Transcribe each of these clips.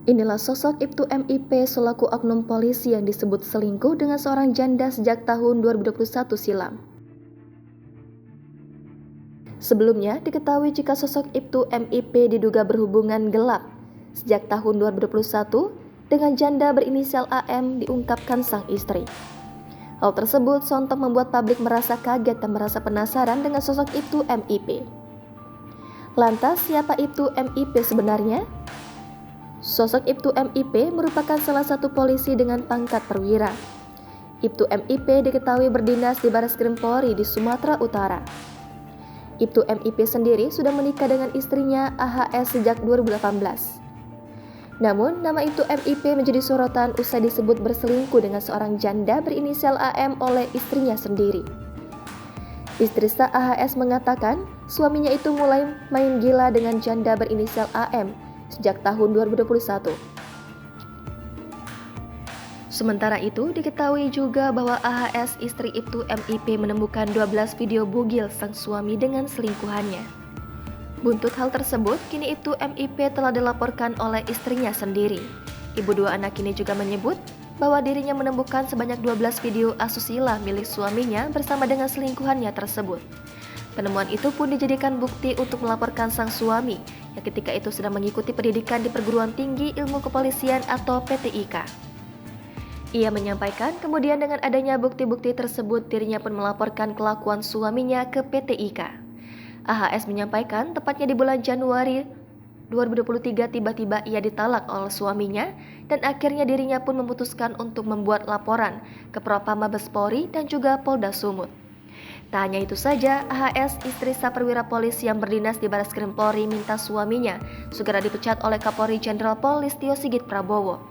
Inilah sosok Ibtu MIP selaku oknum polisi yang disebut selingkuh dengan seorang janda sejak tahun 2021 silam. Sebelumnya diketahui jika sosok Ibtu MIP diduga berhubungan gelap sejak tahun 2021 dengan janda berinisial AM, diungkapkan sang istri. Hal tersebut sontak membuat publik merasa kaget dan merasa penasaran dengan sosok Ibtu MIP. Lantas siapa Ibtu MIP sebenarnya? Sosok Ibtu MIP merupakan salah satu polisi dengan pangkat perwira. Ibtu MIP diketahui berdinas di Bareskrim Polri di Sumatera Utara. Ibtu MIP sendiri sudah menikah dengan istrinya AHS sejak 2018. Namun, nama Ibtu MIP menjadi sorotan usai disebut berselingkuh dengan seorang janda berinisial AM oleh istrinya sendiri. Istri sah AHS mengatakan suaminya itu mulai main gila dengan janda berinisial AM sejak tahun 2021. Sementara itu, diketahui juga bahwa AHS istri Ibtu MIP menemukan 12 video bugil sang suami dengan selingkuhannya. Buntut hal tersebut, kini Ibtu MIP telah dilaporkan oleh istrinya sendiri. Ibu dua anak ini juga menyebut bahwa dirinya menemukan sebanyak 12 video asusila milik suaminya bersama dengan selingkuhannya tersebut. Penemuan itu pun dijadikan bukti untuk melaporkan sang suami yang ketika itu sedang mengikuti pendidikan di Perguruan Tinggi Ilmu Kepolisian atau PTIK. Ia menyampaikan kemudian dengan adanya bukti-bukti tersebut dirinya pun melaporkan kelakuan suaminya ke PTIK. AHS menyampaikan tepatnya di bulan Januari 2023 tiba-tiba ia ditalak oleh suaminya dan akhirnya dirinya pun memutuskan untuk membuat laporan ke Propam Mabes Polri dan juga Polda Sumut. Tak hanya itu saja, AHS istri sah perwira polisi yang berdinas di Bareskrim Polri minta suaminya segera dipecat oleh Kapolri Jenderal Pol Listio Sigit Prabowo.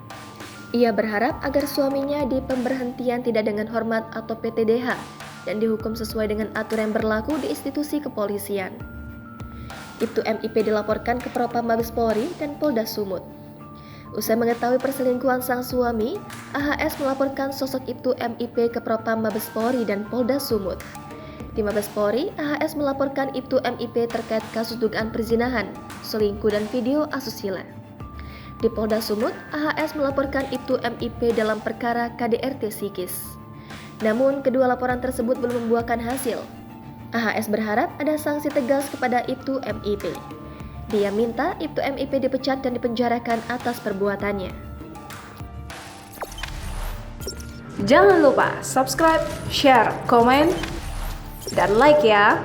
Ia berharap agar suaminya dipemberhentian tidak dengan hormat atau PTDH dan dihukum sesuai dengan aturan yang berlaku di institusi kepolisian. Ibtu MIP dilaporkan ke Propam Mabes Polri dan Polda Sumut. Usai mengetahui perselingkuhan sang suami, AHS melaporkan sosok Ibtu MIP ke Propam Mabes Polri dan Polda Sumut. Di Mabes Polri, AHS melaporkan Ibtu MIP terkait kasus dugaan perzinahan, selingkuh dan video asusila. Di Polda Sumut, AHS melaporkan Ibtu MIP dalam perkara KDRT psikis. Namun, kedua laporan tersebut belum membuahkan hasil. AHS berharap ada sanksi tegas kepada Ibtu MIP. Dia minta Ibtu MIP dipecat dan dipenjarakan atas perbuatannya. Jangan lupa subscribe, share, komen, dan like ya.